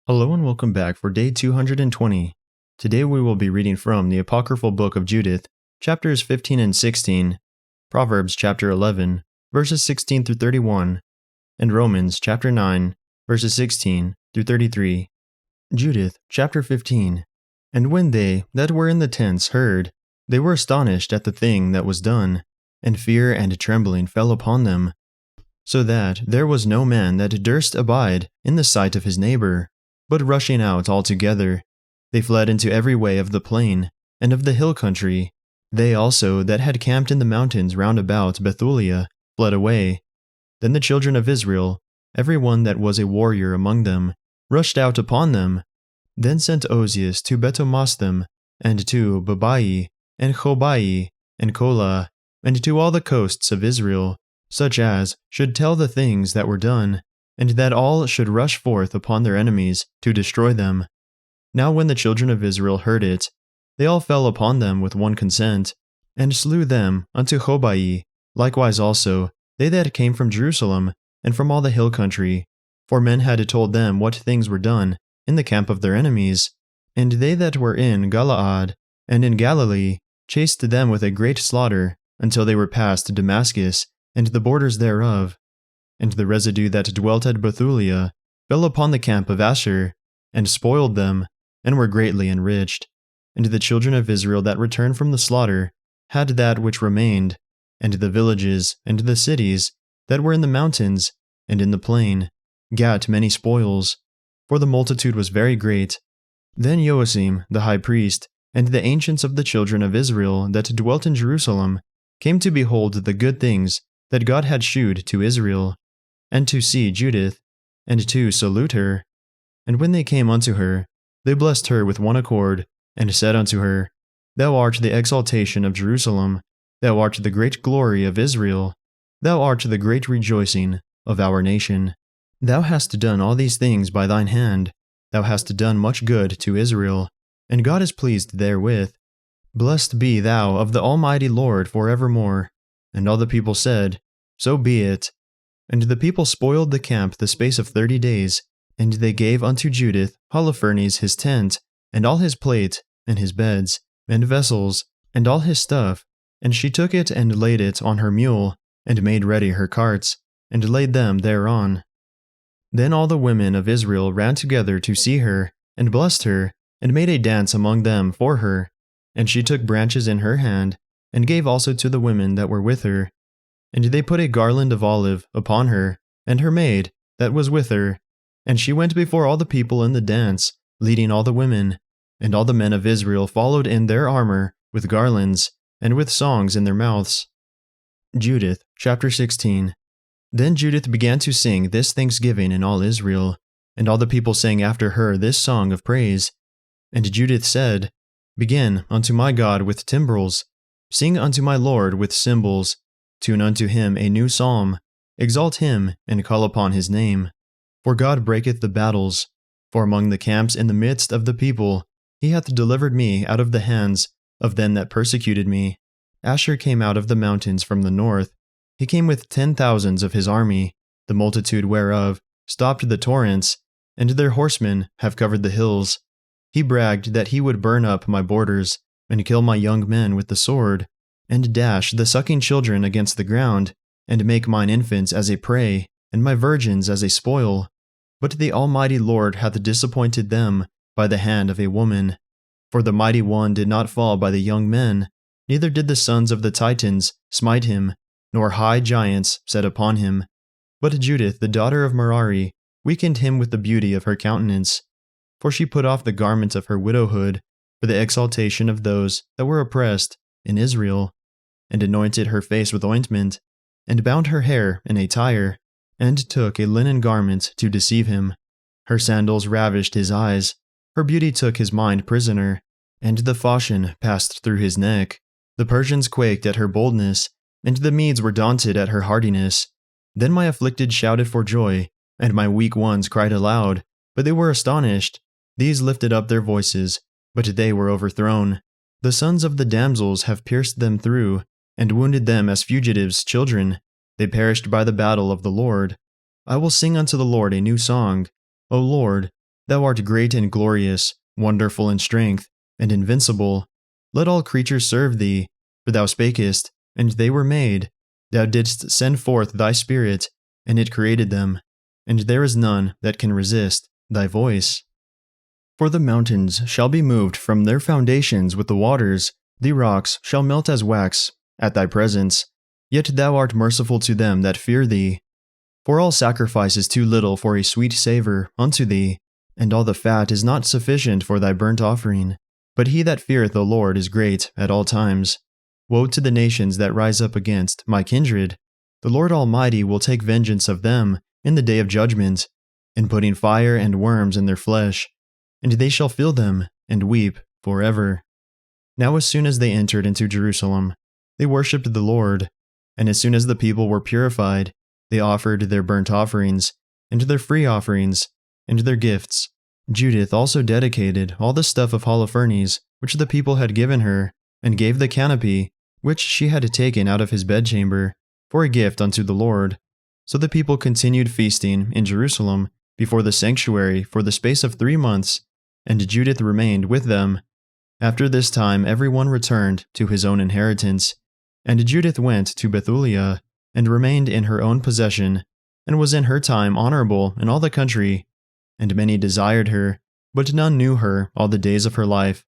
Hello and welcome back for day 220. Today we will be reading from the Apocryphal book of Judith, chapters 15 and 16, Proverbs chapter 11, verses 16 through 31, and Romans chapter 9, verses 16 through 33. Judith chapter 15. And when they that were in the tents heard, they were astonished at the thing that was done, and fear and trembling fell upon them, so that there was no man that durst abide in the sight of his neighbor. But rushing out altogether, they fled into every way of the plain, and of the hill country. They also that had camped in the mountains round about Bethulia fled away. Then the children of Israel, every one that was a warrior among them, rushed out upon them. Then sent Ozias to Betomastem, and to Babai, and Chobai, and Kola, and to all the coasts of Israel, such as should tell the things that were done, and that all should rush forth upon their enemies to destroy them. Now when the children of Israel heard it, they all fell upon them with one consent, and slew them unto Chobai, likewise also they that came from Jerusalem, and from all the hill country, for men had told them what things were done in the camp of their enemies. And they that were in Galaad, and in Galilee, chased them with a great slaughter, until they were past Damascus, and the borders thereof. And the residue that dwelt at Bethulia fell upon the camp of Asher, and spoiled them, and were greatly enriched. And the children of Israel that returned from the slaughter had that which remained, and the villages and the cities that were in the mountains and in the plain gat many spoils, for the multitude was very great. Then Joachim the high priest, and the ancients of the children of Israel that dwelt in Jerusalem, came to behold the good things that God had shewed to Israel, and to see Judith, and to salute her. And when they came unto her, they blessed her with one accord, and said unto her, Thou art the exaltation of Jerusalem, thou art the great glory of Israel, thou art the great rejoicing of our nation. Thou hast done all these things by thine hand, thou hast done much good to Israel, and God is pleased therewith. Blessed be thou of the Almighty Lord for evermore. And all the people said, So be it. And the people spoiled the camp the space of 30 days, and they gave unto Judith Holofernes his tent, and all his plate, and his beds, and vessels, and all his stuff, and she took it and laid it on her mule, and made ready her carts, and laid them thereon. Then all the women of Israel ran together to see her, and blessed her, and made a dance among them for her. And she took branches in her hand, and gave also to the women that were with her. And they put a garland of olive upon her, and her maid that was with her. And she went before all the people in the dance, leading all the women. And all the men of Israel followed in their armor, with garlands, and with songs in their mouths. Judith chapter 16. Then Judith began to sing this thanksgiving in all Israel, and all the people sang after her this song of praise. And Judith said, Begin unto my God with timbrels, sing unto my Lord with cymbals, tune unto him a new psalm, exalt him, and call upon his name. For God breaketh the battles, for among the camps in the midst of the people he hath delivered me out of the hands of them that persecuted me. Asher came out of the mountains from the north, he came with 10,000s of his army, the multitude whereof stopped the torrents, and their horsemen have covered the hills. He bragged that he would burn up my borders, and kill my young men with the sword, and dash the sucking children against the ground, and make mine infants as a prey, and my virgins as a spoil. But the Almighty Lord hath disappointed them by the hand of a woman. For the mighty one did not fall by the young men, neither did the sons of the Titans smite him, nor high giants set upon him. But Judith the daughter of Merari weakened him with the beauty of her countenance. For she put off the garment of her widowhood for the exaltation of those that were oppressed in Israel, and anointed her face with ointment, and bound her hair in a tire, and took a linen garment to deceive him. Her sandals ravished his eyes, her beauty took his mind prisoner, and the fashion passed through his neck. The Persians quaked at her boldness, and the Medes were daunted at her hardiness. Then my afflicted shouted for joy, and my weak ones cried aloud, but they were astonished. These lifted up their voices, but they were overthrown. The sons of the damsels have pierced them through, and wounded them as fugitives' children. They perished by the battle of the Lord. I will sing unto the Lord a new song. O Lord, Thou art great and glorious, wonderful in strength, and invincible. Let all creatures serve thee, for thou spakest, and they were made. Thou didst send forth thy Spirit, and it created them, and there is none that can resist thy voice. For the mountains shall be moved from their foundations with the waters, the rocks shall melt as wax at thy presence. Yet thou art merciful to them that fear thee. For all sacrifice is too little for a sweet savour unto thee, and all the fat is not sufficient for thy burnt offering. But he that feareth the Lord is great at all times. Woe to the nations that rise up against my kindred! The Lord Almighty will take vengeance of them in the day of judgment, in putting fire and worms in their flesh, and they shall feel them, and weep forever. Now as soon as they entered into Jerusalem, they worshipped the Lord, and as soon as the people were purified, they offered their burnt offerings, and their free offerings, and their gifts. Judith also dedicated all the stuff of Holofernes which the people had given her, and gave the canopy which she had taken out of his bedchamber for a gift unto the Lord. So the people continued feasting in Jerusalem before the sanctuary for the space of 3 months, and Judith remained with them. After this time every one returned to his own inheritance, and Judith went to Bethulia, and remained in her own possession, and was in her time honorable in all the country. And many desired her, but none knew her all the days of her life.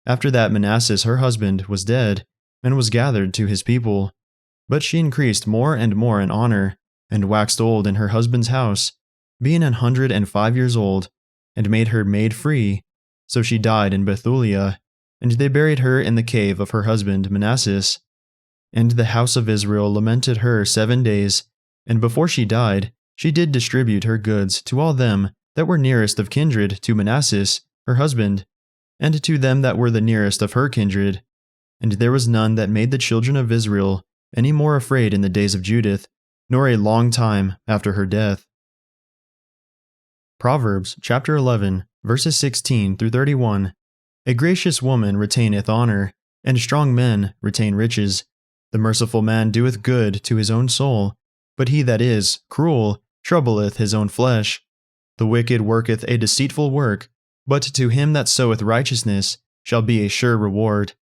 After that Manasseh her husband was dead, and was gathered to his people. But she increased more and more in honor, and waxed old in her husband's house, being 105 years old, and made her maid free. So she died in Bethulia, and they buried her in the cave of her husband Manasseh. And the house of Israel lamented her 7 days, and before she died, she did distribute her goods to all them that were nearest of kindred to Manasseh, her husband, and to them that were the nearest of her kindred. And there was none that made the children of Israel any more afraid in the days of Judith, nor a long time after her death. Proverbs chapter 11, verses 16 through 31. A gracious woman retaineth honor, and strong men retain riches. The merciful man doeth good to his own soul, but he that is cruel troubleth his own flesh. The wicked worketh a deceitful work, but to him that soweth righteousness shall be a sure reward.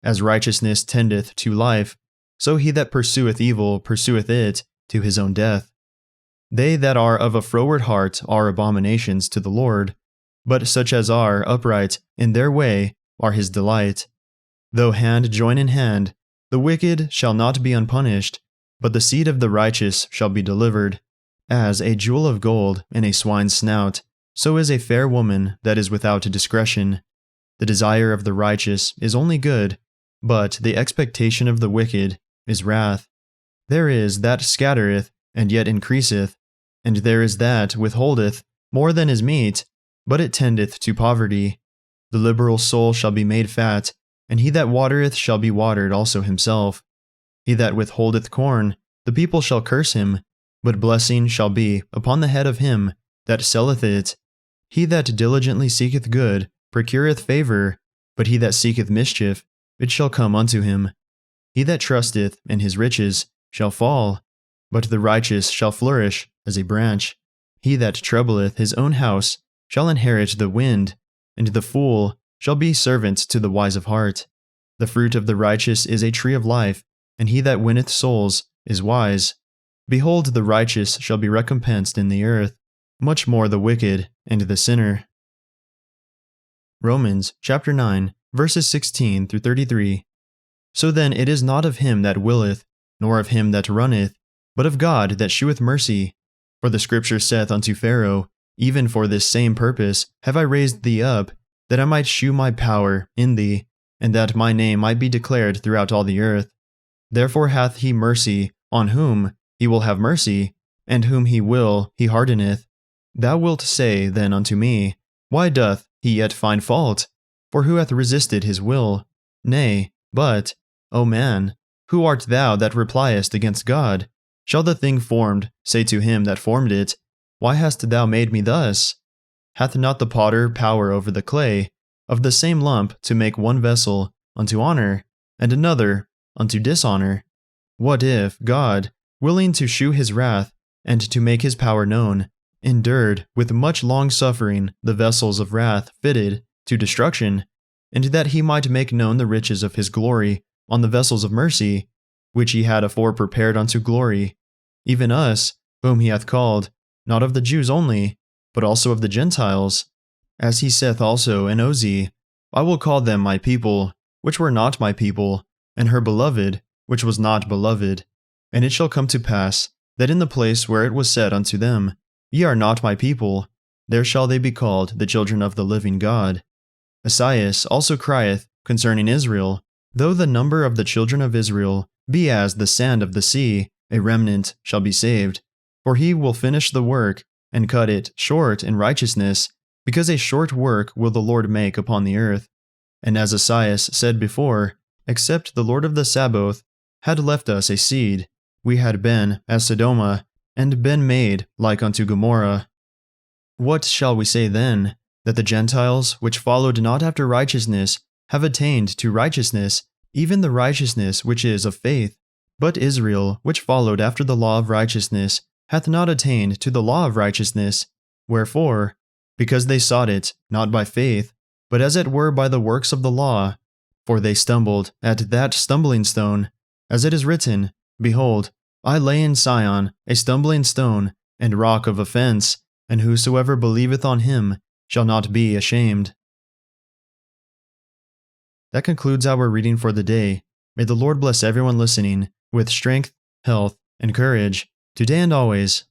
As righteousness tendeth to life, so he that pursueth evil pursueth it to his own death. They that are of a froward heart are abominations to the Lord, but such as are upright in their way are his delight. Though hand join in hand, the wicked shall not be unpunished, but the seed of the righteous shall be delivered. As a jewel of gold in a swine's snout, so is a fair woman that is without discretion. The desire of the righteous is only good, but the expectation of the wicked is wrath. There is that scattereth, and yet increaseth, and there is that withholdeth more than is meet, but it tendeth to poverty. The liberal soul shall be made fat, and he that watereth shall be watered also himself. He that withholdeth corn, the people shall curse him, but blessing shall be upon the head of him that selleth it. He that diligently seeketh good procureth favor, but he that seeketh mischief, it shall come unto him. He that trusteth in his riches shall fall, but the righteous shall flourish as a branch. He that troubleth his own house shall inherit the wind, and the fool shall be servant to the wise of heart. The fruit of the righteous is a tree of life, and he that winneth souls is wise. Behold, the righteous shall be recompensed in the earth, much more the wicked and the sinner. Romans chapter 9, verses 16 through 33. So then it is not of him that willeth, nor of him that runneth, but of God that sheweth mercy. For the scripture saith unto Pharaoh, Even for this same purpose have I raised thee up, that I might shew my power in thee, and that my name might be declared throughout all the earth. Therefore hath he mercy on whom he will have mercy, and whom he will he hardeneth. Thou wilt say then unto me, Why doth he yet find fault? For who hath resisted his will? Nay, but, O man, who art thou that repliest against God? Shall the thing formed say to him that formed it, Why hast thou made me thus? Hath not the potter power over the clay, of the same lump to make one vessel unto honor, and another unto dishonor? What if God, willing to shew his wrath, and to make his power known, endured with much long-suffering the vessels of wrath fitted to destruction, and that he might make known the riches of his glory on the vessels of mercy, which he had afore prepared unto glory, even us, whom he hath called, not of the Jews only, but also of the Gentiles. As he saith also in Osee, I will call them my people, which were not my people, and her beloved, which was not beloved. And it shall come to pass, that in the place where it was said unto them, Ye are not my people, there shall they be called the children of the living God. Esaias also crieth concerning Israel, Though the number of the children of Israel be as the sand of the sea, a remnant shall be saved. For he will finish the work, and cut it short in righteousness, because a short work will the Lord make upon the earth. And as Esaias said before, Except the Lord of the Sabaoth had left us a seed, we had been as Sodoma, and been made like unto Gomorrah. What shall we say then? That the Gentiles, which followed not after righteousness, have attained to righteousness, even the righteousness which is of faith. But Israel, which followed after the law of righteousness, hath not attained to the law of righteousness. Wherefore? Because they sought it, not by faith, but as it were by the works of the law. For they stumbled at that stumbling stone, as it is written, Behold, I lay in Sion a stumbling stone, and rock of offense, and whosoever believeth on him shall not be ashamed. That concludes our reading for the day. May the Lord bless everyone listening with strength, health, and courage, today and always.